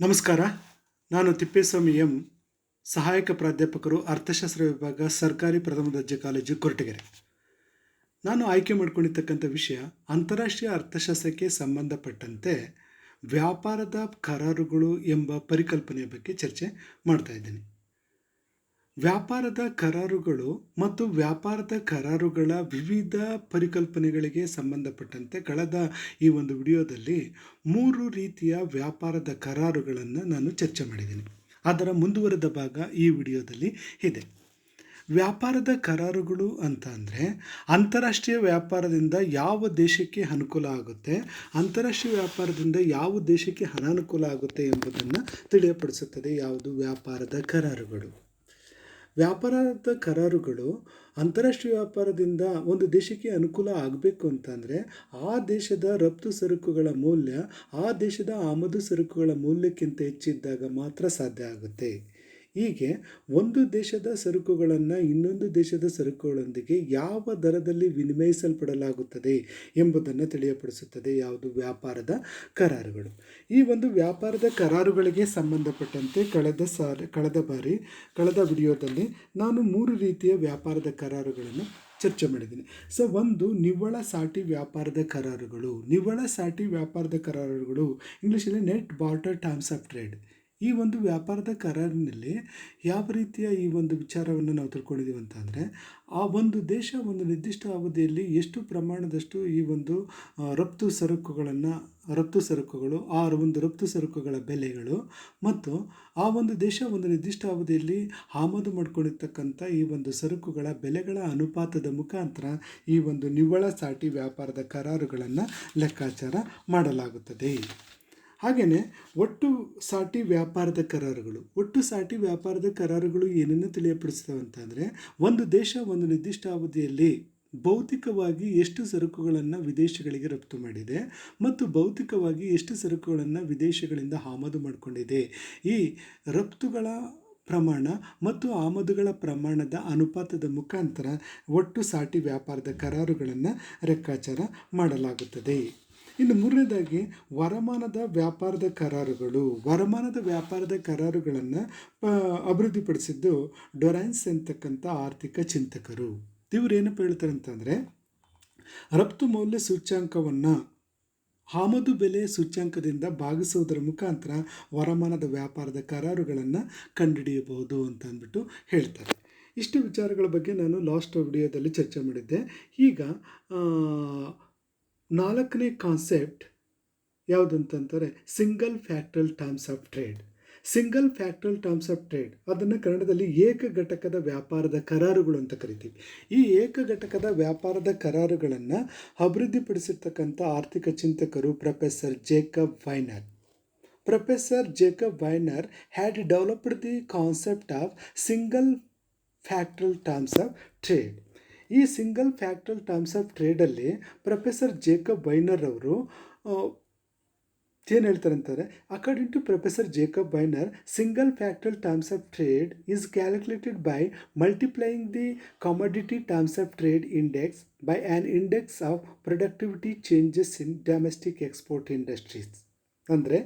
ನಮಸ್ಕಾರ. ನಾನು ತಿಪ್ಪೇಸ್ವಾಮಿ ಎಂ, ಸಹಾಯಕ ಪ್ರಾಧ್ಯಾಪಕರು, ಅರ್ಥಶಾಸ್ತ್ರ ವಿಭಾಗ, ಸರ್ಕಾರಿ ಪ್ರಥಮ ದರ್ಜೆ ಕಾಲೇಜು, ಕೊರಟಗೆರೆ. ನಾನು ಆಯ್ಕೆ ಮಾಡಿಕೊಂಡಿರ್ತಕ್ಕಂಥ ವಿಷಯ ಅಂತಾರಾಷ್ಟ್ರೀಯ ಅರ್ಥಶಾಸ್ತ್ರಕ್ಕೆ ಸಂಬಂಧಪಟ್ಟಂತೆ ವ್ಯಾಪಾರದ ಕರಾರುಗಳು ಎಂಬ ಪರಿಕಲ್ಪನೆಯ ಬಗ್ಗೆ ಚರ್ಚೆ ಮಾಡ್ತಾ ಇದ್ದೀನಿ. ವ್ಯಾಪಾರದ ಕರಾರುಗಳು ಮತ್ತು ವ್ಯಾಪಾರದ ಕರಾರುಗಳ ವಿವಿಧ ಪರಿಕಲ್ಪನೆಗಳಿಗೆ ಸಂಬಂಧಪಟ್ಟಂತೆ ಕಳೆದ ಈ ಒಂದು ವಿಡಿಯೋದಲ್ಲಿ 3 ರೀತಿಯ ವ್ಯಾಪಾರದ ಕರಾರುಗಳನ್ನು ನಾನು ಚರ್ಚೆ ಮಾಡಿದ್ದೀನಿ. ಅದರ ಮುಂದುವರೆದ ಭಾಗ ಈ ವಿಡಿಯೋದಲ್ಲಿ ಇದೆ. ವ್ಯಾಪಾರದ ಕರಾರುಗಳು ಅಂತ ಅಂದರೆ ಅಂತಾರಾಷ್ಟ್ರೀಯ ವ್ಯಾಪಾರದಿಂದ ಯಾವ ದೇಶಕ್ಕೆ ಅನುಕೂಲ ಆಗುತ್ತೆ, ಅಂತಾರಾಷ್ಟ್ರೀಯ ವ್ಯಾಪಾರದಿಂದ ಯಾವ ದೇಶಕ್ಕೆ ಅನಾನುಕೂಲ ಆಗುತ್ತೆ ಎಂಬುದನ್ನು ತಿಳಿಯಪಡಿಸುತ್ತದೆ. ಯಾವುದು? ವ್ಯಾಪಾರದ ಕರಾರುಗಳು. ವ್ಯಾಪಾರದ ಕರಾರುಗಳು ಅಂತಾರಾಷ್ಟ್ರೀಯ ವ್ಯಾಪಾರದಿಂದ ಒಂದು ದೇಶಕ್ಕೆ ಅನುಕೂಲ ಆಗಬೇಕು ಅಂತಂದರೆ ಆ ದೇಶದ ರಫ್ತು ಸರಕುಗಳ ಮೌಲ್ಯ ಆ ದೇಶದ ಆಮದು ಸರಕುಗಳ ಮೌಲ್ಯಕ್ಕಿಂತ ಹೆಚ್ಚಿದ್ದಾಗ ಮಾತ್ರ ಸಾಧ್ಯ ಆಗುತ್ತೆ. ಹೀಗೆ ಒಂದು ದೇಶದ ಸರಕುಗಳನ್ನು ಇನ್ನೊಂದು ದೇಶದ ಸರಕುಗಳೊಂದಿಗೆ ಯಾವ ದರದಲ್ಲಿ ವಿನಿಮಯಿಸಲ್ಪಡಲಾಗುತ್ತದೆ ಎಂಬುದನ್ನು ತಿಳಿಯಪಡಿಸುತ್ತದೆ. ಯಾವುದು? ವ್ಯಾಪಾರದ ಕರಾರುಗಳು. ಈ ಒಂದು ವ್ಯಾಪಾರದ ಕರಾರುಗಳಿಗೆ ಸಂಬಂಧಪಟ್ಟಂತೆ ಕಳೆದ ವಿಡಿಯೋದಲ್ಲಿ ನಾನು 3 ರೀತಿಯ ವ್ಯಾಪಾರದ ಕರಾರುಗಳನ್ನು ಚರ್ಚೆ ಮಾಡಿದ್ದೀನಿ. ಒಂದು ನಿವ್ವಳ ಸಾಟಿ ವ್ಯಾಪಾರದ ಕರಾರುಗಳು. ನಿವ್ವಳ ಸಾಟಿ ವ್ಯಾಪಾರದ ಕರಾರುಗಳು ಇಂಗ್ಲೀಷಲ್ಲಿ net barter terms of trade. ಈ ಒಂದು ವ್ಯಾಪಾರದ ಕರಾರಿನಲ್ಲಿ ಯಾವ ರೀತಿಯ ಈ ಒಂದು ವಿಚಾರವನ್ನು ನಾವು ತಿಳ್ಕೊಂಡಿದ್ದೀವಿ ಅಂತಂದರೆ, ಆ ಒಂದು ದೇಶ ಒಂದು ನಿರ್ದಿಷ್ಟ ಅವಧಿಯಲ್ಲಿ ಎಷ್ಟು ಪ್ರಮಾಣದಷ್ಟು ಈ ಒಂದು ರಫ್ತು ಸರಕುಗಳು, ಆ ಒಂದು ರಫ್ತು ಸರಕುಗಳ ಬೆಲೆಗಳು ಮತ್ತು ಆ ಒಂದು ದೇಶ ಒಂದು ನಿರ್ದಿಷ್ಟ ಅವಧಿಯಲ್ಲಿ ಆಮದು ಮಾಡಿಕೊಂಡಿರ್ತಕ್ಕಂಥ ಈ ಒಂದು ಸರಕುಗಳ ಬೆಲೆಗಳ ಅನುಪಾತದ ಮುಖಾಂತರ ಈ ಒಂದು ನಿವ್ವಳ ಸಾಟಿ ವ್ಯಾಪಾರದ ಕರಾರುಗಳನ್ನು ಲೆಕ್ಕಾಚಾರ ಮಾಡಲಾಗುತ್ತದೆ. ಹಾಗೆಯೇ ಒಟ್ಟು ಸಾಟಿ ವ್ಯಾಪಾರದ ಕರಾರುಗಳು ಏನನ್ನು ತಿಳಿಯಪಡಿಸ್ತವೆ ಅಂತಂದರೆ, ಒಂದು ದೇಶ ಒಂದು ನಿರ್ದಿಷ್ಟ ಅವಧಿಯಲ್ಲಿ ಭೌತಿಕವಾಗಿ ಎಷ್ಟು ಸರಕುಗಳನ್ನು ವಿದೇಶಗಳಿಗೆ ರಫ್ತು ಮಾಡಿದೆ ಮತ್ತು ಭೌತಿಕವಾಗಿ ಎಷ್ಟು ಸರಕುಗಳನ್ನು ವಿದೇಶಗಳಿಂದ ಆಮದು ಮಾಡಿಕೊಂಡಿದೆ. ಈ ರಫ್ತುಗಳ ಪ್ರಮಾಣ ಮತ್ತು ಆಮದುಗಳ ಪ್ರಮಾಣದ ಅನುಪಾತದ ಮುಖಾಂತರ ಒಟ್ಟು ಸಾಟಿ ವ್ಯಾಪಾರದ ಕರಾರುಗಳನ್ನು ಲೆಕ್ಕಾಚಾರ ಮಾಡಲಾಗುತ್ತದೆ. ಇನ್ನು 3ನೇದಾಗಿ ವರಮಾನದ ವ್ಯಾಪಾರದ ಕರಾರುಗಳು. ವರಮಾನದ ವ್ಯಾಪಾರದ ಕರಾರುಗಳನ್ನು ಅಭಿವೃದ್ಧಿಪಡಿಸಿದ್ದು ಡೊರಾನ್ಸ್ ಅಂತಕ್ಕಂಥ ಆರ್ಥಿಕ ಚಿಂತಕರು. ಇವರು ಏನಪ್ಪ ಹೇಳ್ತಾರೆ ಅಂತಂದರೆ, ರಫ್ತು ಮೌಲ್ಯ ಸೂಚ್ಯಾಂಕವನ್ನು ಆಮದು ಬೆಲೆ ಸೂಚ್ಯಾಂಕದಿಂದ ಭಾಗಿಸುವುದರ ಮುಖಾಂತರ ವರಮಾನದ ವ್ಯಾಪಾರದ ಕರಾರುಗಳನ್ನು ಕಂಡುಹಿಡಿಯಬಹುದು ಅಂತ ಅಂದ್ಬಿಟ್ಟು ಹೇಳ್ತಾರೆ. ಇಷ್ಟು ವಿಚಾರಗಳ ಬಗ್ಗೆ ನಾನು ಲಾಸ್ಟ್ ವಿಡಿಯೋದಲ್ಲಿ ಚರ್ಚೆ ಮಾಡಿದ್ದೆ. ಈಗ 4ನೇ ಕಾನ್ಸೆಪ್ಟ್ ಯಾವುದು ಅಂತಂತಾರೆ, single factoral terms of trade. Single factoral terms of trade, ಅದನ್ನು ಕನ್ನಡದಲ್ಲಿ ಏಕಘಟಕದ ವ್ಯಾಪಾರದ ಕರಾರುಗಳು ಅಂತ ಕರಿತೀವಿ. ಈ ಏಕಘಟಕದ ವ್ಯಾಪಾರದ ಕರಾರುಗಳನ್ನು ಅಭಿವೃದ್ಧಿಪಡಿಸಿರ್ತಕ್ಕಂಥ ಆರ್ಥಿಕ ಚಿಂತಕರು professor Jacob Viner. Professor Jacob Viner had developed the concept of single factoral terms of trade. ಈ ಸಿಂಗಲ್ ಫ್ಯಾಕ್ಟರಲ್ ಟರ್ಮ್ಸ್ ಆಫ್ ಟ್ರೇಡಲ್ಲಿ ಪ್ರೊಫೆಸರ್ ಜೇಕಬ್ ವೈನರ್ ಅವರು ಏನು ಹೇಳ್ತಾರೆ ಅಂತಾರೆ, according to professor Jacob Viner, single factoral terms of trade is calculated by multiplying the commodity terms of trade index by an index of productivity changes in domestic export industries. ಅಂದರೆ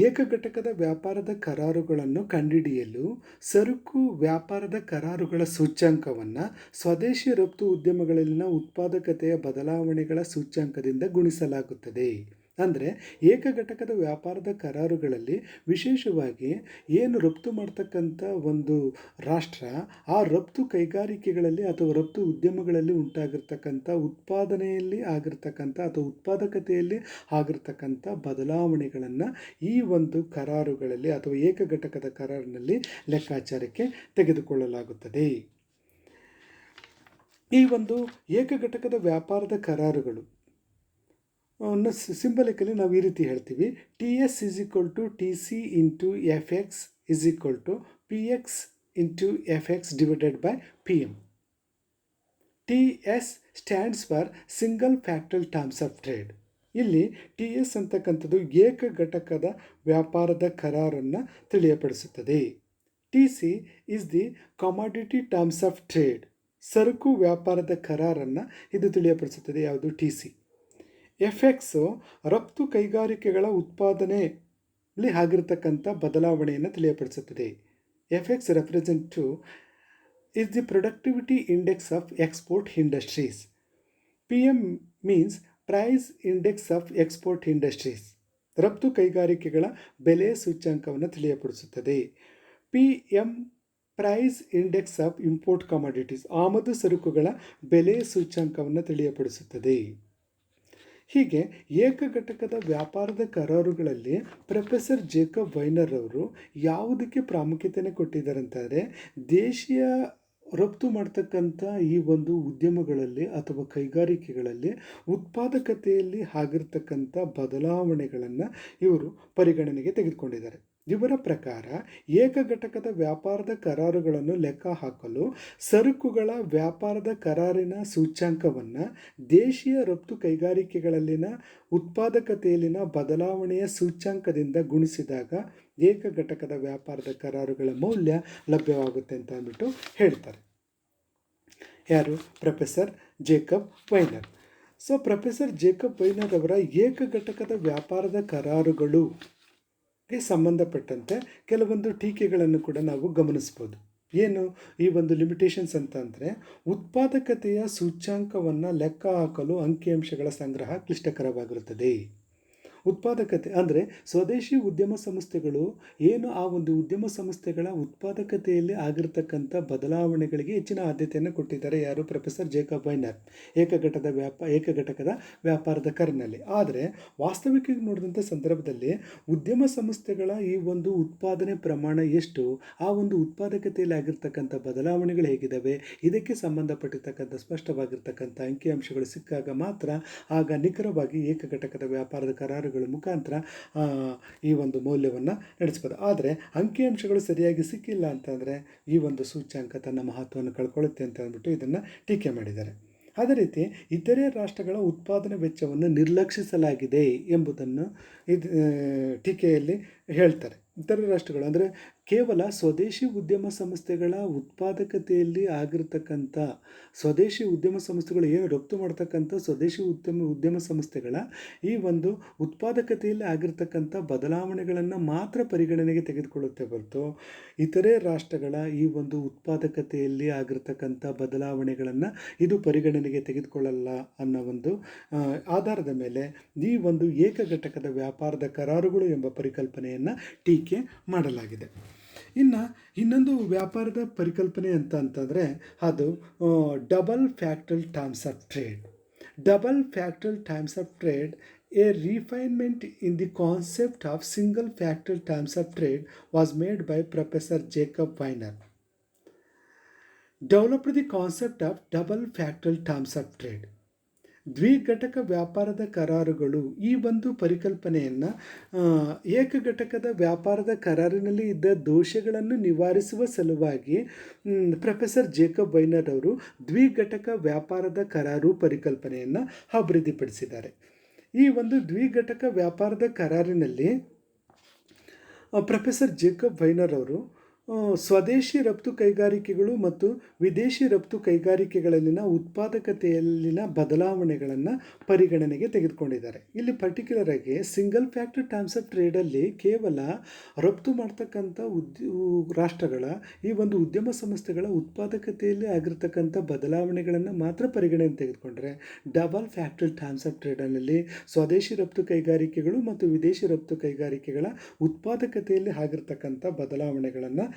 ಏಕಘಟಕದ ವ್ಯಾಪಾರದ ಕರಾರುಗಳನ್ನು ಕಂಡುಹಿಡಿಯಲು ಸರಕು ವ್ಯಾಪಾರದ ಕರಾರುಗಳ ಸೂಚ್ಯಾಂಕವನ್ನು ಸ್ವದೇಶಿ ರಫ್ತು ಉದ್ಯಮಗಳಲ್ಲಿನ ಉತ್ಪಾದಕತೆಯ ಬದಲಾವಣೆಗಳ ಸೂಚ್ಯಾಂಕದಿಂದ ಗುಣಿಸಲಾಗುತ್ತದೆ. ಅಂದರೆ ಏಕಘಟಕದ ವ್ಯಾಪಾರದ ಕರಾರುಗಳಲ್ಲಿ ವಿಶೇಷವಾಗಿ ಏನು ರಫ್ತು ಮಾಡ್ತಕ್ಕಂಥ ಒಂದು ರಾಷ್ಟ್ರ, ಆ ರಫ್ತು ಕೈಗಾರಿಕೆಗಳಲ್ಲಿ ಅಥವಾ ರಫ್ತು ಉದ್ಯಮಗಳಲ್ಲಿ ಉಂಟಾಗಿರ್ತಕ್ಕಂಥ ಉತ್ಪಾದನೆಯಲ್ಲಿ ಆಗಿರ್ತಕ್ಕಂಥ ಅಥವಾ ಉತ್ಪಾದಕತೆಯಲ್ಲಿ ಆಗಿರ್ತಕ್ಕಂಥ ಬದಲಾವಣೆಗಳನ್ನು ಈ ಒಂದು ಕರಾರುಗಳಲ್ಲಿ ಅಥವಾ ಏಕಘಟಕದ ಕರಾರಿನಲ್ಲಿ ಲೆಕ್ಕಾಚಾರಕ್ಕೆ ತೆಗೆದುಕೊಳ್ಳಲಾಗುತ್ತದೆ. ಈ ಒಂದು ಏಕಘಟಕದ ವ್ಯಾಪಾರದ ಕರಾರುಗಳು ಸಿಂಬಲಿಕಲಿ ನಾವು ಈ ರೀತಿ ಹೇಳ್ತೀವಿ, TS = TC × FX = PX × FX / PM. TS stands for single factoral terms of trade. ಇಲ್ಲಿ TS ಅಂತಕ್ಕಂಥದ್ದು ಏಕಘಟಕದ ವ್ಯಾಪಾರದ ಕರಾರನ್ನು ತಿಳಿಯಪಡಿಸುತ್ತದೆ. TC is the commodity terms of trade. ಸರಕು ವ್ಯಾಪಾರದ ಕರಾರನ್ನು ಇದು ತಿಳಿಯಪಡಿಸುತ್ತದೆ. ಯಾವುದು? TC. FX ರಫ್ತು ಕೈಗಾರಿಕೆಗಳ ಉತ್ಪಾದನೆ ಅಲ್ಲಿ ಆಗಿರ್ತಕ್ಕಂಥ ಬದಲಾವಣೆಯನ್ನು ತಿಳಿಯಪಡಿಸುತ್ತದೆ. ಎಫ್.ಎಕ್ಸ್ represent is the productivity index of export industries. PM means price index of export industries. ರಫ್ತು ಕೈಗಾರಿಕೆಗಳ ಬೆಲೆ ಸೂಚ್ಯಂಕವನ್ನು ತಿಳಿಯಪಡಿಸುತ್ತದೆ. PM price index of import commodities, ಆಮದು ಸರಕುಗಳ ಬೆಲೆ ಸೂಚ್ಯಂಕವನ್ನು ತಿಳಿಯಪಡಿಸುತ್ತದೆ. ಹೀಗೆ ಏಕಘಟಕದ ವ್ಯಾಪಾರದ ಕರಾರುಗಳಲ್ಲಿ ಪ್ರೊಫೆಸರ್ ಜೇಕಬ್ ವೈನರ್ ಅವರು ಯಾವುದಕ್ಕೆ ಪ್ರಾಮುಖ್ಯತೆಯನ್ನು ಕೊಟ್ಟಿದ್ದಾರೆ ಅಂತಂದರೆ, ದೇಶೀಯ ರಫ್ತು ಮಾಡ್ತಕ್ಕಂಥ ಈ ಒಂದು ಉದ್ಯಮಗಳಲ್ಲಿ ಅಥವಾ ಕೈಗಾರಿಕೆಗಳಲ್ಲಿ ಉತ್ಪಾದಕತೆಯಲ್ಲಿ ಆಗಿರ್ತಕ್ಕಂಥ ಬದಲಾವಣೆಗಳನ್ನು ಇವರು ಪರಿಗಣನೆಗೆ ತೆಗೆದುಕೊಂಡಿದ್ದಾರೆ. ಇವರ ಪ್ರಕಾರ ಏಕಘಟಕದ ವ್ಯಾಪಾರದ ಕರಾರುಗಳನ್ನು ಲೆಕ್ಕ ಹಾಕಲು ಸರಕುಗಳ ವ್ಯಾಪಾರದ ಕರಾರಿನ ಸೂಚ್ಯಂಕವನ್ನು ದೇಶೀಯ ರಫ್ತು ಕೈಗಾರಿಕೆಗಳಲ್ಲಿನ ಉತ್ಪಾದಕತೆಯಲ್ಲಿನ ಬದಲಾವಣೆಯ ಸೂಚ್ಯಂಕದಿಂದ ಗುಣಿಸಿದಾಗ ಏಕಘಟಕದ ವ್ಯಾಪಾರದ ಕರಾರುಗಳ ಮೌಲ್ಯ ಲಭ್ಯವಾಗುತ್ತೆ ಅಂತ ಅಂದ್ಬಿಟ್ಟು ಹೇಳ್ತಾರೆ. ಯಾರು? Professor Jacob Viner. So professor Jacob Viner ಅವರ ಏಕಘಟಕದ ವ್ಯಾಪಾರದ ಕರಾರುಗಳು ಸಂಬಂಧಪಟ್ಟಂತೆ ಕೆಲವೊಂದು ಟೀಕೆಗಳನ್ನು ಕೂಡ ನಾವು ಗಮನಿಸ್ಬೋದು. ಏನು ಈ ಒಂದು ಲಿಮಿಟೇಷನ್ಸ್ ಅಂತಂದರೆ, ಉತ್ಪಾದಕತೆಯ ಸೂಚ್ಯಂಕವನ್ನು ಲೆಕ್ಕ ಹಾಕಲು ಅಂಕಿಅಂಶಗಳ ಸಂಗ್ರಹ ಕ್ಲಿಷ್ಟಕರವಾಗಿರುತ್ತದೆ. ಉತ್ಪಾದಕತೆ ಅಂದರೆ ಸ್ವದೇಶಿ ಉದ್ಯಮ ಸಂಸ್ಥೆಗಳು ಏನು ಆ ಒಂದು ಉದ್ಯಮ ಸಂಸ್ಥೆಗಳ ಉತ್ಪಾದಕತೆಯಲ್ಲಿ ಆಗಿರ್ತಕ್ಕಂಥ ಬದಲಾವಣೆಗಳಿಗೆ ಹೆಚ್ಚಿನ ಆದ್ಯತೆಯನ್ನು ಕೊಟ್ಟಿದ್ದಾರೆ. ಯಾರು? ಪ್ರೊಫೆಸರ್ ಜೇಕಬ್ ವೈನರ್ ಏಕಘಟಕದ ವ್ಯಾಪಾರದ ಕರಿನಲ್ಲಿ. ಆದರೆ ವಾಸ್ತವಿಕವಾಗಿ ನೋಡಿದಂಥ ಸಂದರ್ಭದಲ್ಲಿ ಉದ್ಯಮ ಸಂಸ್ಥೆಗಳ ಈ ಒಂದು ಉತ್ಪಾದನೆ ಪ್ರಮಾಣ ಎಷ್ಟು, ಆ ಒಂದು ಉತ್ಪಾದಕತೆಯಲ್ಲಿ ಆಗಿರ್ತಕ್ಕಂಥ ಬದಲಾವಣೆಗಳು ಹೇಗಿದ್ದಾವೆ, ಇದಕ್ಕೆ ಸಂಬಂಧಪಟ್ಟಿರ್ತಕ್ಕಂಥ ಸ್ಪಷ್ಟವಾಗಿರ್ತಕ್ಕಂಥ ಅಂಕಿಅಂಶಗಳು ಸಿಕ್ಕಾಗ ಮಾತ್ರ ಆಗ ನಿಖರವಾಗಿ ಏಕಘಟಕದ ವ್ಯಾಪಾರದ ಕರಾರುಗಳ ಮುಖಾಂತರ ಈ ಒಂದು ಮೌಲ್ಯವನ್ನು ನಡೆಸ್ಬೋದು. ಆದರೆ ಅಂಕಿಅಂಶಗಳು ಸರಿಯಾಗಿ ಸಿಕ್ಕಿಲ್ಲ ಅಂತಂದರೆ ಈ ಒಂದು ಸೂಚ್ಯಂಕ ತನ್ನ ಮಹತ್ವವನ್ನು ಕಳ್ಕೊಳ್ಳುತ್ತೆ ಅಂತ ಅಂದ್ಬಿಟ್ಟು ಇದನ್ನು ಟೀಕೆ ಮಾಡಿದ್ದಾರೆ. ಅದೇ ರೀತಿ ಇತರೆ ರಾಷ್ಟ್ರಗಳ ಉತ್ಪಾದನಾ ವೆಚ್ಚವನ್ನು ನಿರ್ಲಕ್ಷಿಸಲಾಗಿದೆ ಎಂಬುದನ್ನು ಟೀಕೆಯಲ್ಲಿ ಹೇಳ್ತಾರೆ. ಇತರ ರಾಷ್ಟ್ರಗಳು ಅಂದರೆ ಕೇವಲ ಸ್ವದೇಶಿ ಉದ್ಯಮ ಸಂಸ್ಥೆಗಳ ಉತ್ಪಾದಕತೆಯಲ್ಲಿ ಆಗಿರ್ತಕ್ಕಂಥ ಸ್ವದೇಶಿ ಉದ್ಯಮ ಸಂಸ್ಥೆಗಳು ಏನು ರಫ್ತು ಮಾಡ್ತಕ್ಕಂಥ ಸ್ವದೇಶಿ ಉದ್ಯಮ ಸಂಸ್ಥೆಗಳ ಈ ಒಂದು ಉತ್ಪಾದಕತೆಯಲ್ಲಿ ಆಗಿರ್ತಕ್ಕಂಥ ಬದಲಾವಣೆಗಳನ್ನು ಮಾತ್ರ ಪರಿಗಣನೆಗೆ ತೆಗೆದುಕೊಳ್ಳುತ್ತೆ ಹೊರತು ಇತರೆ ರಾಷ್ಟ್ರಗಳ ಈ ಒಂದು ಉತ್ಪಾದಕತೆಯಲ್ಲಿ ಆಗಿರ್ತಕ್ಕಂಥ ಬದಲಾವಣೆಗಳನ್ನು ಇದು ಪರಿಗಣನೆಗೆ ತೆಗೆದುಕೊಳ್ಳಲ್ಲ ಅನ್ನೋ ಒಂದು ಆಧಾರದ ಮೇಲೆ ಈ ಒಂದು ಏಕಘಟಕದ ವ್ಯಾಪಾರದ ಕರಾರುಗಳು ಎಂಬ ಪರಿಕಲ್ಪನೆಯನ್ನು ಟೀಕೆ ಮಾಡಲಾಗಿದೆ. ಇನ್ನೊಂದು ವ್ಯಾಪಾರದ ಪರಿಕಲ್ಪನೆ ಅಂತಂದರೆ ಅದು double factoral terms of trade. Double factoral terms of trade, a refinement in the concept of single factor terms of trade was made by Professor Jacob Weiner. Developed the concept of double factor terms of trade. ದ್ವಿಘಟಕ ವ್ಯಾಪಾರದ ಕರಾರುಗಳು ಈ ಒಂದು ಪರಿಕಲ್ಪನೆಯನ್ನು ಏಕಘಟಕದ ವ್ಯಾಪಾರದ ಕರಾರಿನಲ್ಲಿ ಇದ್ದ ದೋಷಗಳನ್ನು ನಿವಾರಿಸುವ ಸಲುವಾಗಿ professor Jacob Viner ಅವರು ದ್ವಿಘಟಕ ವ್ಯಾಪಾರದ ಕರಾರು ಪರಿಕಲ್ಪನೆಯನ್ನು ಅಭಿವೃದ್ಧಿಪಡಿಸಿದ್ದಾರೆ. ಈ ಒಂದು ದ್ವಿಘಟಕ ವ್ಯಾಪಾರದ ಕರಾರಿನಲ್ಲಿ ಪ್ರೊಫೆಸರ್ ಜೇಕಬ್ ವೈನರ್ ಅವರು ಸ್ವದೇಶಿ ರಫ್ತು ಕೈಗಾರಿಕೆಗಳು ಮತ್ತು ವಿದೇಶಿ ರಫ್ತು ಕೈಗಾರಿಕೆಗಳಲ್ಲಿನ ಉತ್ಪಾದಕತೆಯಲ್ಲಿನ ಬದಲಾವಣೆಗಳನ್ನು ಪರಿಗಣನೆಗೆ ತೆಗೆದುಕೊಂಡಿದ್ದಾರೆ. ಇಲ್ಲಿ ಪರ್ಟಿಕ್ಯುಲರ್ ಆಗಿ ಸಿಂಗಲ್ ಫ್ಯಾಕ್ಟರ್ ಟರ್ಮ್ಸ್ ಆಫ್ ಟ್ರೇಡಲ್ಲಿ ಕೇವಲ ರಫ್ತು ಮಾಡ್ತಕ್ಕಂಥ ರಾಷ್ಟ್ರಗಳ ಈ ಒಂದು ಉದ್ಯಮ ಸಂಸ್ಥೆಗಳ ಉತ್ಪಾದಕತೆಯಲ್ಲಿ ಆಗಿರ್ತಕ್ಕಂಥ ಬದಲಾವಣೆಗಳನ್ನು ಮಾತ್ರ ಪರಿಗಣನೆಗೆ ತೆಗೆದುಕೊಂಡ್ರೆ, ಡಬಲ್ ಫ್ಯಾಕ್ಟರ್ ಟರ್ಮ್ಸ್ ಆಫ್ ಟ್ರೇಡಲ್ಲಿ ಸ್ವದೇಶಿ ರಫ್ತು ಕೈಗಾರಿಕೆಗಳು ಮತ್ತು ವಿದೇಶಿ ರಫ್ತು ಕೈಗಾರಿಕೆಗಳ ಉತ್ಪಾದಕತೆಯಲ್ಲಿ ಆಗಿರ್ತಕ್ಕಂಥ ಬದಲಾವಣೆಗಳನ್ನು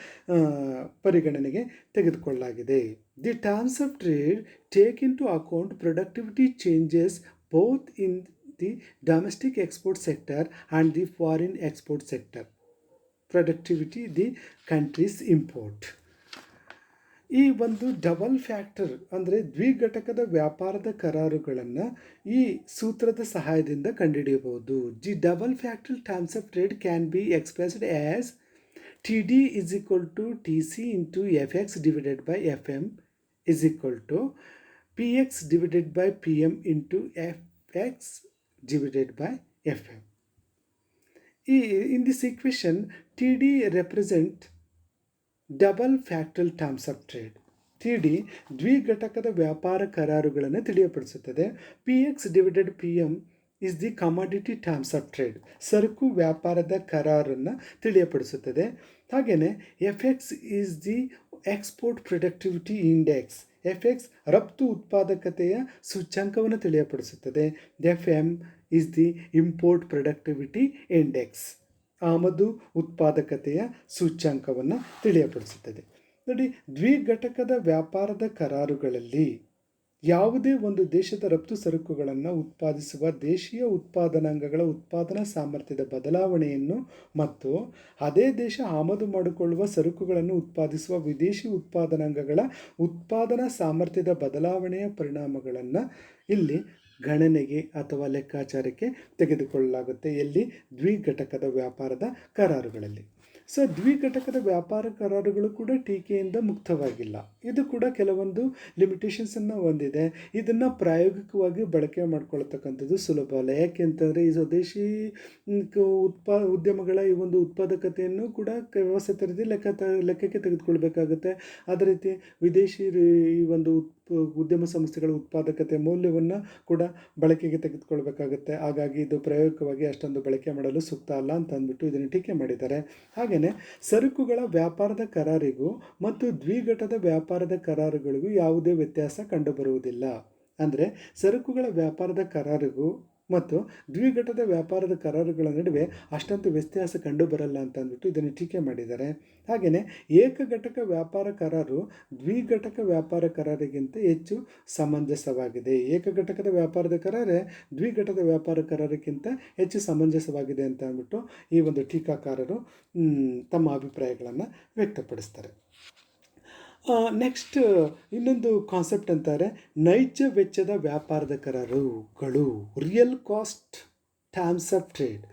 ಪರಿಗಣನೆಗೆ ತೆಗೆದುಕೊಳ್ಳಲಾಗಿದೆ. The terms of trade take into account productivity changes both in the domestic export sector and the foreign export sector. Productivity the countries import. ಈ ಒಂದು ಡಬಲ್ ಫ್ಯಾಕ್ಟರ್ ಅಂದರೆ ದ್ವಿಘಟಕದ ವ್ಯಾಪಾರದ ಕರಾರುಗಳನ್ನು ಈ ಸೂತ್ರದ ಸಹಾಯದಿಂದ ಕಂಡುಹಿಡಿಯಬಹುದು. The double factor terms of trade can be expressed as TD is equal to TC into FX divided by FM is equal to PX divided by PM into FX divided by FM. In this equation, TD represent double factorial terms of trade. TD ದ್ವಿಘಟಕದ ವ್ಯಾಪಾರ ಕರಾರುಗಳನ್ನು ತಿಳಿಯಪಡಿಸುತ್ತದೆ. PX divided PM is the commodity terms of trade. ಸರಕು ವ್ಯಾಪಾರದ ಕರಾರನ್ನು ತಿಳಿಯಪಡಿಸುತ್ತದೆ. ಹಾಗೆಯೇ F X is the export productivity index. F X ರಫ್ತು ಉತ್ಪಾದಕತೆಯ ಸೂಚ್ಯಂಕವನ್ನು ತಿಳಿಯಪಡಿಸುತ್ತದೆ. F M is the import productivity index. ಆಮದು ಉತ್ಪಾದಕತೆಯ ಸೂಚ್ಯಂಕವನ್ನು ತಿಳಿಯಪಡಿಸುತ್ತದೆ. ನೋಡಿ, ದ್ವಿಘಟಕದ ವ್ಯಾಪಾರದ ಕರಾರುಗಳಲ್ಲಿ ಯಾವುದೇ ಒಂದು ದೇಶದ ರಫ್ತು ಸರಕುಗಳನ್ನು ಉತ್ಪಾದಿಸುವ ದೇಶೀಯ ಉತ್ಪಾದನಾಂಗಗಳ ಉತ್ಪಾದನಾ ಸಾಮರ್ಥ್ಯದ ಬದಲಾವಣೆಯನ್ನು ಮತ್ತು ಅದೇ ದೇಶ ಆಮದು ಮಾಡಿಕೊಳ್ಳುವ ಸರಕುಗಳನ್ನು ಉತ್ಪಾದಿಸುವ ವಿದೇಶಿ ಉತ್ಪಾದನಾಂಗಗಳ ಉತ್ಪಾದನಾ ಸಾಮರ್ಥ್ಯದ ಬದಲಾವಣೆಯ ಪರಿಣಾಮಗಳನ್ನು ಇಲ್ಲಿ ಗಣನೆಗೆ ಅಥವಾ ಲೆಕ್ಕಾಚಾರಕ್ಕೆ ತೆಗೆದುಕೊಳ್ಳಲಾಗುತ್ತೆ. ಎಲ್ಲಿ? ದ್ವಿಘಟಕದ ವ್ಯಾಪಾರದ ಕರಾರುಗಳಲ್ಲಿ. ಸೊ ದ್ವಿಘಟಕದ ವ್ಯಾಪಾರ ಕರಾರುಗಳು ಕೂಡ ಟೀಕೆಯಿಂದ ಮುಕ್ತವಾಗಿಲ್ಲ. ಇದು ಕೂಡ ಕೆಲವೊಂದು ಲಿಮಿಟೇಷನ್ಸನ್ನು ಹೊಂದಿದೆ. ಇದನ್ನು ಪ್ರಾಯೋಗಿಕವಾಗಿ ಬಳಕೆ ಮಾಡ್ಕೊಳ್ತಕ್ಕಂಥದ್ದು ಸುಲಭ ಅಲ್ಲ. ಯಾಕೆಂತಂದರೆ ಈ ಸ್ವದೇಶಿ ಉದ್ಯಮಗಳ ಈ ಒಂದು ಉತ್ಪಾದಕತೆಯನ್ನು ಕೂಡ ವ್ಯವಸ್ಥಿತ ರೀತಿ ಲೆಕ್ಕಕ್ಕೆ ತೆಗೆದುಕೊಳ್ಬೇಕಾಗುತ್ತೆ. ಅದೇ ರೀತಿ ವಿದೇಶಿ ಈ ಒಂದು ಉದ್ಯಮ ಸಂಸ್ಥೆಗಳ ಉತ್ಪಾದಕತೆ ಮೌಲ್ಯವನ್ನು ಕೂಡ ಬಳಕೆಗೆ ತೆಗೆದುಕೊಳ್ಬೇಕಾಗುತ್ತೆ. ಹಾಗಾಗಿ ಇದು ಪ್ರಾಯೋಗಿಕವಾಗಿ ಅಷ್ಟೊಂದು ಬಳಕೆ ಮಾಡಲು ಸೂಕ್ತ ಅಲ್ಲ ಅಂತ ಅಂದ್ಬಿಟ್ಟು ಇದನ್ನು ಟೀಕೆ ಮಾಡಿದ್ದಾರೆ. ಹಾಗೆಯೇ ಸರಕುಗಳ ವ್ಯಾಪಾರದ ಕರಾರಿಗೂ ಮತ್ತು ದ್ವಿಘಟದ ವ್ಯಾಪಾರದ ಕರಾರುಗಳಿಗೂ ಯಾವುದೇ ವ್ಯತ್ಯಾಸ ಕಂಡುಬರುವುದಿಲ್ಲ. ಅಂದರೆ ಸರಕುಗಳ ವ್ಯಾಪಾರದ ಕರಾರಿಗೂ ಮತ್ತು ದ್ವಿಘಟದ ವ್ಯಾಪಾರದ ಕರಾರುಗಳ ನಡುವೆ ಅಷ್ಟೊಂದು ವ್ಯತ್ಯಾಸ ಕಂಡುಬರಲ್ಲ ಅಂತ ಅಂದ್ಬಿಟ್ಟು ಇದನ್ನು ಟೀಕೆ ಮಾಡಿದ್ದಾರೆ. ಹಾಗೆಯೇ ಏಕಘಟಕ ವ್ಯಾಪಾರ ಕರಾರು ದ್ವಿಘಟಕ ವ್ಯಾಪಾರ ಕರಾರಿಗಿಂತ ಹೆಚ್ಚು ಸಮಂಜಸವಾಗಿದೆ. ಏಕಘಟಕದ ವ್ಯಾಪಾರದ ಕರಾರೇ ದ್ವಿಘಟದ ವ್ಯಾಪಾರ ಕರಾರಿಗಿಂತ ಹೆಚ್ಚು ಸಮಂಜಸವಾಗಿದೆ ಅಂತ ಅಂದ್ಬಿಟ್ಟು ಈ ಒಂದು ಟೀಕಾಕಾರರು ತಮ್ಮ ಅಭಿಪ್ರಾಯಗಳನ್ನು ವ್ಯಕ್ತಪಡಿಸ್ತಾರೆ. ನೆಕ್ಸ್ಟ್ ಇನ್ನೊಂದು ಕಾನ್ಸೆಪ್ಟ್ ಅಂತಾರೆ ನೈಜ ವೆಚ್ಚದ ವ್ಯಾಪಾರದ ಕರಾರುಗಳು, real cost terms of trade.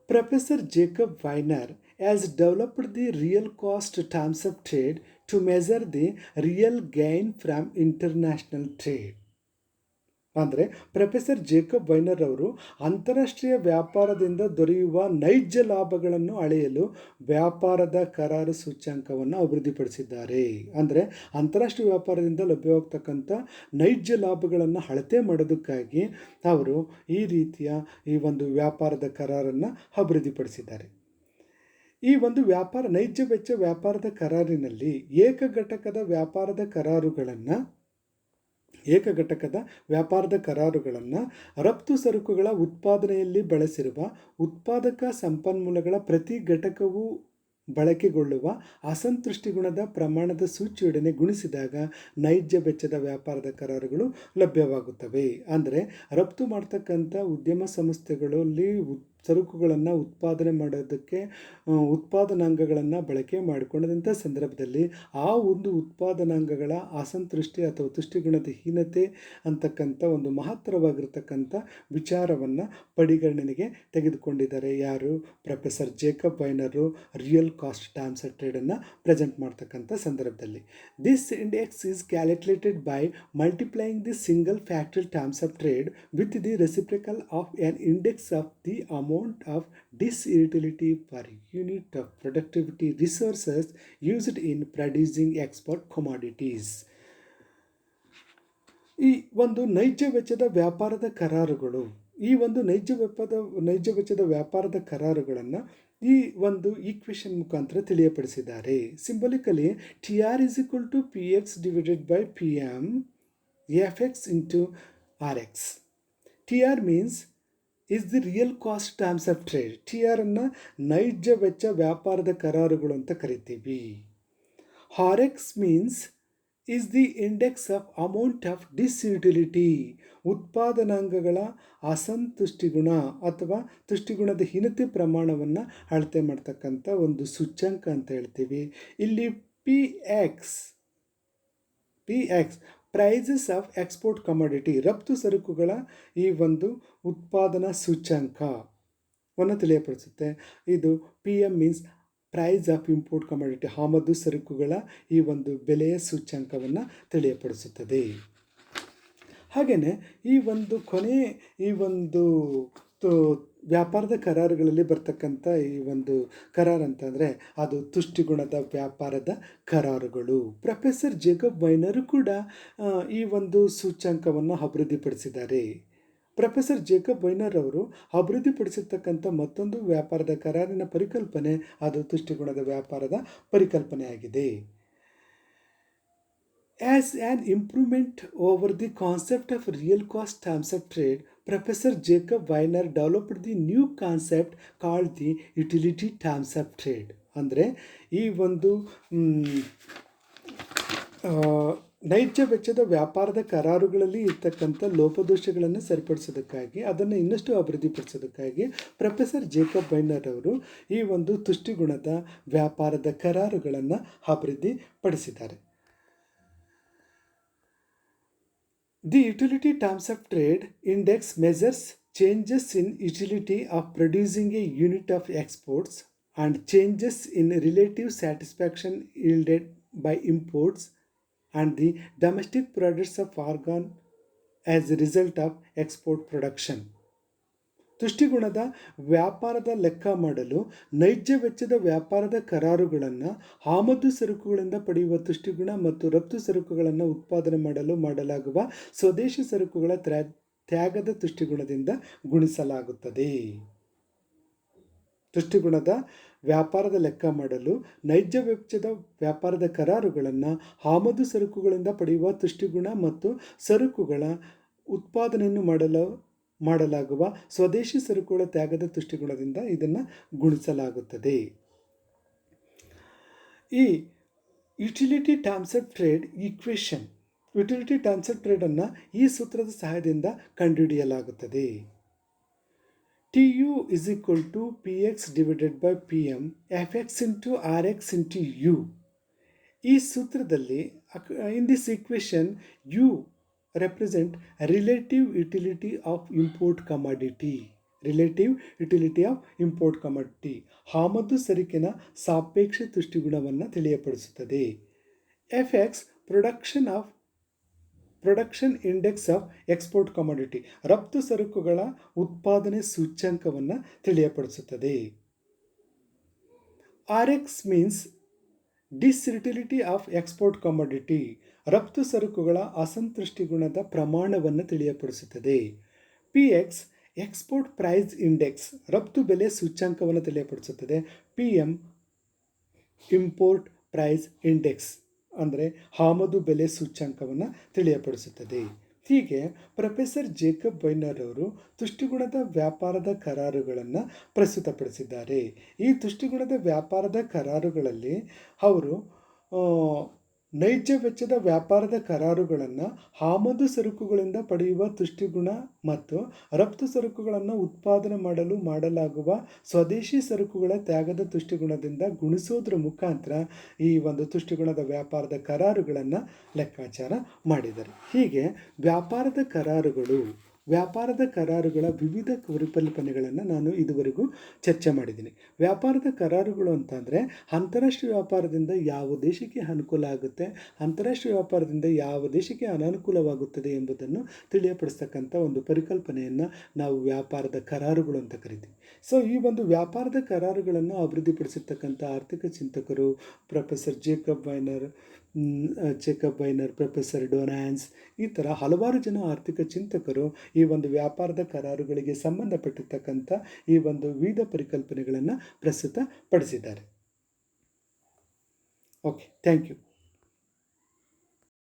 Professor Jacob Viner has developed the real cost terms of trade to measure the real gain from international trade. ಅಂದರೆ ಪ್ರೊಫೆಸರ್ ಜೇಕಬ್ ವೈನರ್ ಅವರು ಅಂತಾರಾಷ್ಟ್ರೀಯ ವ್ಯಾಪಾರದಿಂದ ದೊರೆಯುವ ನೈಜ ಲಾಭಗಳನ್ನು ಅಳೆಯಲು ವ್ಯಾಪಾರದ ಕರಾರು ಸೂಚ್ಯಂಕವನ್ನು ಅಭಿವೃದ್ಧಿಪಡಿಸಿದ್ದಾರೆ. ಅಂದರೆ ಅಂತಾರಾಷ್ಟ್ರೀಯ ವ್ಯಾಪಾರದಿಂದ ಲಭ್ಯವಾಗ್ತಕ್ಕಂಥ ನೈಜ ಲಾಭಗಳನ್ನು ಅಳತೆ ಮಾಡೋದಕ್ಕಾಗಿ ಅವರು ಈ ರೀತಿಯ ಈ ಒಂದು ವ್ಯಾಪಾರದ ಕರಾರನ್ನು ಅಭಿವೃದ್ಧಿಪಡಿಸಿದ್ದಾರೆ. ಈ ಒಂದು ನೈಜ ವೆಚ್ಚ ವ್ಯಾಪಾರದ ಕರಾರಿನಲ್ಲಿ ಏಕಘಟಕದ ವ್ಯಾಪಾರದ ಕರಾರುಗಳನ್ನು ರಫ್ತು ಸರಕುಗಳ ಉತ್ಪಾದನೆಯಲ್ಲಿ ಬಳಸಿರುವ ಉತ್ಪಾದಕ ಸಂಪನ್ಮೂಲಗಳ ಪ್ರತಿ ಘಟಕವು ಬಳಕೆಗೊಳ್ಳುವ ಅಸಂತೃಷ್ಟಿ ಗುಣದ ಪ್ರಮಾಣದ ಸೂಚಿಯೊಡನೆ ಗುಣಿಸಿದಾಗ ನೈಜ ವೆಚ್ಚದ ವ್ಯಾಪಾರದ ಕರಾರುಗಳು ಲಭ್ಯವಾಗುತ್ತವೆ. ಅಂದರೆ ರಫ್ತು ಮಾಡ್ತಕ್ಕಂಥ ಉದ್ಯಮ ಸಂಸ್ಥೆಗಳಲ್ಲಿ ಸರಕುಗಳನ್ನು ಉತ್ಪಾದನೆ ಮಾಡೋದಕ್ಕೆ ಉತ್ಪಾದನಾಂಗಗಳನ್ನು ಬಳಕೆ ಮಾಡಿಕೊಂಡಂಥ ಸಂದರ್ಭದಲ್ಲಿ ಆ ಒಂದು ಉತ್ಪಾದನಾಂಗಗಳ ಅಸಂತೃಷ್ಟಿ ಅಥವಾ ತುಷ್ಟಿಗುಣದ ಹೀನತೆ ಅಂತಕ್ಕಂಥ ಒಂದು ಮಹತ್ತರವಾಗಿರ್ತಕ್ಕಂಥ ವಿಚಾರವನ್ನು ಪರಿಗಣನೆಗೆ ತೆಗೆದುಕೊಂಡಿದ್ದಾರೆ. ಯಾರು? Professor Jacob Viner real cost terms of ಟ್ರೇಡನ್ನು ಪ್ರೆಸೆಂಟ್ ಮಾಡ್ತಕ್ಕಂಥ ಸಂದರ್ಭದಲ್ಲಿ. This index is calculated by multiplying the single factorial terms of trade with the reciprocal of an index of the amount of disutility per unit of productivity resources used in producing export commodities. ಈ ಒಂದು ನೈಜ ವೆಚ್ಚದ ವ್ಯಾಪಾರದ ಕರಾರುಗಳು, ಈ ಒಂದು ನೈಜ ವೆಚ್ಚದ ವ್ಯಾಪಾರದ ಕರಾರುಗಳನ್ನು ಈ ಒಂದು ಈಕ್ವೇಷನ್ ಮುಖಾಂತರ ತಿಳಿಯಪಡಿಸಿದ್ದಾರೆ. ಸಿಂಬಲಿಕಲಿ TR is equal to PX divided by PM FX into RX. TR means is the real cost terms of trade. TR ಅನ್ನು ನೈಜ ವೆಚ್ಚ ವ್ಯಾಪಾರದ ಕರಾರುಗಳು ಅಂತ ಕರಿತೀವಿ. RX means is the index of amount of disutility. ಉತ್ಪಾದನಾಂಗಗಳ ಅಸಂತುಷ್ಟಿಗುಣ ಅಥವಾ ತುಷ್ಟಿಗುಣದ ಹೀನತೆ ಪ್ರಮಾಣವನ್ನು ಅಳತೆ ಮಾಡ್ತಕ್ಕಂಥ ಒಂದು ಸೂಚ್ಯಂಕ ಅಂತ ಹೇಳ್ತೀವಿ. ಇಲ್ಲಿ PX prices of export commodity, ರಫ್ತು ಸರಕುಗಳ ಈ ಒಂದು ಉತ್ಪಾದನಾ ಸೂಚ್ಯಂಕವನ್ನು ತಿಳಿಯಪಡಿಸುತ್ತೆ. ಇದು PM means price of import commodity, ಆಮದು ಸರಕುಗಳ ಈ ಒಂದು ಬೆಲೆಯ ಸೂಚ್ಯಂಕವನ್ನು ತಿಳಿಯಪಡಿಸುತ್ತದೆ. ಹಾಗೆಯೇ ಈ ಒಂದು ವ್ಯಾಪಾರದ ಕರಾರುಗಳಲ್ಲಿ ಬರ್ತಕ್ಕಂಥ ಈ ಒಂದು ಕರಾರು ಅಂತಂದರೆ ಅದು ತುಷ್ಟಿಗುಣದ ವ್ಯಾಪಾರದ ಕರಾರುಗಳು. ಪ್ರೊಫೆಸರ್ ಜೇಕಬ್ ವೈನರು ಕೂಡ ಈ ಒಂದು ಸೂಚ್ಯಂಕವನ್ನು ಅಭಿವೃದ್ಧಿಪಡಿಸಿದ್ದಾರೆ. ಪ್ರೊಫೆಸರ್ ಜೇಕಬ್ ವೈನರ್ ಅವರು ಅಭಿವೃದ್ಧಿಪಡಿಸಿರ್ತಕ್ಕಂಥ ಮತ್ತೊಂದು ವ್ಯಾಪಾರದ ಕರಾರಿನ ಪರಿಕಲ್ಪನೆ ಅದು ತುಷ್ಟಿಗುಣದ ವ್ಯಾಪಾರದ ಪರಿಕಲ್ಪನೆಯಾಗಿದೆ. As an improvement over the concept of real cost terms of trade, Professor Jacob Weiner developed the new concept called the utility terms of trade. ಅಂದರೆ ಈ ಒಂದು ನೈಜ ವೆಚ್ಚದ ವ್ಯಾಪಾರದ ಕರಾರುಗಳಲ್ಲಿ ಇರ್ತಕ್ಕಂಥ ಲೋಪದೋಷಗಳನ್ನು ಸರಿಪಡಿಸೋದಕ್ಕಾಗಿ ಅದನ್ನು ಇನ್ನಷ್ಟು ಅಭಿವೃದ್ಧಿಪಡಿಸೋದಕ್ಕಾಗಿ ಪ್ರೊಫೆಸರ್ ಜೇಕಬ್ ವೈನರ್ ಅವರು ಈ ಒಂದು ತುಷ್ಟಿಗುಣದ ವ್ಯಾಪಾರದ ಕರಾರುಗಳನ್ನು ಅಭಿವೃದ್ಧಿಪಡಿಸಿದ್ದಾರೆ. The Utility Terms of Trade Index measures changes in utility of producing a unit of exports and changes in relative satisfaction yielded by imports and the domestic products of organ as a result of export production. ತುಷ್ಟಿಗುಣದ ವ್ಯಾಪಾರದ ಲೆಕ್ಕ ಮಾಡಲು ನೈಜ ವೆಚ್ಚದ ವ್ಯಾಪಾರದ ಕರಾರುಗಳನ್ನು ಆಮದು ಸರಕುಗಳಿಂದ ಪಡೆಯುವ ತುಷ್ಟಿಗುಣ ಮತ್ತು ರಫ್ತು ಸರಕುಗಳನ್ನು ಉತ್ಪಾದನೆ ಮಾಡಲು ಮಾಡಲಾಗುವ ಸ್ವದೇಶಿ ಸರಕುಗಳ ತ್ಯಾಗದ ತುಷ್ಟಿಗುಣದಿಂದ ಗುಣಿಸಲಾಗುತ್ತದೆ. ತುಷ್ಟಿಗುಣದ ವ್ಯಾಪಾರದ ಲೆಕ್ಕ ಮಾಡಲು ನೈಜ ವೆಚ್ಚದ ವ್ಯಾಪಾರದ ಕರಾರುಗಳನ್ನು ಆಮದು ಸರಕುಗಳಿಂದ ಪಡೆಯುವ ತುಷ್ಟಿಗುಣ ಮತ್ತು ಸರಕುಗಳ ಉತ್ಪಾದನೆಯನ್ನು ಮಾಡಲಾಗುವ ಸ್ವದೇಶಿ ಸರಕುಗಳ ತ್ಯಾಗದ ತುಷ್ಟಿಗುಣದಿಂದ ಇದನ್ನು ಗುಣಿಸಲಾಗುತ್ತದೆ. ಈ utility terms of trade equation utility terms of ಟ್ರೇಡನ್ನು ಈ ಸೂತ್ರದ ಸಹಾಯದಿಂದ ಕಂಡುಹಿಡಿಯಲಾಗುತ್ತದೆ. TU is equal to PX divided by PM FX into RX into U. ಈ ಸೂತ್ರದಲ್ಲಿ in this equation U represent relative utility of import commodity. Relative utility of import commodity ಆಮದು ಸರಕಿನ ಸಾಪೇಕ್ಷ ತುಷ್ಟಿಗುಣವನ್ನು ತಿಳಿಯಪಡಿಸುತ್ತದೆ. FX production index of export commodity ರಫ್ತು ಸರಕುಗಳ ಉತ್ಪಾದನೆ ಸೂಚ್ಯಂಕವನ್ನು ತಿಳಿಯಪಡಿಸುತ್ತದೆ. RX means disutility of export commodity ರಫ್ತು ಸರಕುಗಳ ಅಸಂತೃಷ್ಟಿಗುಣದ ಪ್ರಮಾಣವನ್ನು ತಿಳಿಯಪಡಿಸುತ್ತದೆ. PX ಎಕ್ಸ್ಪೋರ್ಟ್ ಪ್ರೈಸ್ ಇಂಡೆಕ್ಸ್ ರಫ್ತು ಬೆಲೆ ಸೂಚ್ಯಂಕವನ್ನು ತಿಳಿಯಪಡಿಸುತ್ತದೆ. PM ಇಂಪೋರ್ಟ್ ಪ್ರೈಸ್ ಇಂಡೆಕ್ಸ್ ಅಂದರೆ ಆಮದು ಬೆಲೆ ಸೂಚ್ಯಂಕವನ್ನು ತಿಳಿಯಪಡಿಸುತ್ತದೆ. ಹೀಗೆ ಪ್ರೊಫೆಸರ್ ಜೇಕಬ್ ವೈನರ್ ಅವರು ತುಷ್ಟಿಗುಣದ ವ್ಯಾಪಾರದ ಕರಾರುಗಳನ್ನು ಪ್ರಸ್ತುತಪಡಿಸಿದ್ದಾರೆ. ಈ ತುಷ್ಟಿಗುಣದ ವ್ಯಾಪಾರದ ಕರಾರುಗಳಲ್ಲಿ ಅವರು ನೈಜ ವೆಚ್ಚದ ವ್ಯಾಪಾರದ ಕರಾರುಗಳನ್ನು ಆಮದು ಸರಕುಗಳಿಂದ ಪಡೆಯುವ ತುಷ್ಟಿಗುಣ ಮತ್ತು ರಫ್ತು ಸರಕುಗಳನ್ನು ಉತ್ಪಾದನೆ ಮಾಡಲು ಮಾಡಲಾಗುವ ಸ್ವದೇಶಿ ಸರಕುಗಳ ತ್ಯಾಗದ ತುಷ್ಟಿಗುಣದಿಂದ ಗುಣಿಸೋದ್ರ ಮುಖಾಂತರ ಈ ಒಂದು ತುಷ್ಟಿಗುಣದ ವ್ಯಾಪಾರದ ಕರಾರುಗಳನ್ನು ಲೆಕ್ಕಾಚಾರ ಮಾಡಿದ್ದಾರೆ. ಹೀಗೆ ವ್ಯಾಪಾರದ ಕರಾರುಗಳ ವಿವಿಧ ಪರಿಕಲ್ಪನೆಗಳನ್ನು ನಾನು ಇದುವರೆಗೂ ಚರ್ಚೆ ಮಾಡಿದ್ದೀನಿ. ವ್ಯಾಪಾರದ ಕರಾರುಗಳು ಅಂತಂದರೆ ಅಂತಾರಾಷ್ಟ್ರೀಯ ವ್ಯಾಪಾರದಿಂದ ಯಾವ ದೇಶಕ್ಕೆ ಅನುಕೂಲ ಆಗುತ್ತೆ, ಅಂತಾರಾಷ್ಟ್ರೀಯ ವ್ಯಾಪಾರದಿಂದ ಯಾವ ದೇಶಕ್ಕೆ ಅನಾನುಕೂಲವಾಗುತ್ತದೆ ಎಂಬುದನ್ನು ತಿಳಿಯಪಡಿಸ್ತಕ್ಕಂಥ ಒಂದು ಪರಿಕಲ್ಪನೆಯನ್ನು ನಾವು ವ್ಯಾಪಾರದ ಕರಾರುಗಳು ಅಂತ ಕರಿತೀವಿ. ಸೊ ಈ ಒಂದು ವ್ಯಾಪಾರದ ಕರಾರುಗಳನ್ನು ಅಭಿವೃದ್ಧಿಪಡಿಸಿರ್ತಕ್ಕಂಥ ಆರ್ಥಿಕ ಚಿಂತಕರು ಪ್ರೊಫೆಸರ್ ಜೇಕಬ್ ವೈನರ್, ಪ್ರೊಫೆಸರ್ ಡೊನಾನ್ಸ್ ಈ ಥರ ಹಲವಾರು ಜನ ಆರ್ಥಿಕ ಚಿಂತಕರು ಈ ಒಂದು ವ್ಯಾಪಾರದ ಕರಾರುಗಳಿಗೆ ಸಂಬಂಧಪಟ್ಟಿರ್ತಕ್ಕಂಥ ಈ ಒಂದು ವಿವಿಧ ಪರಿಕಲ್ಪನೆಗಳನ್ನು ಪ್ರಸ್ತುತಪಡಿಸಿದ್ದಾರೆ. Okay, thank you.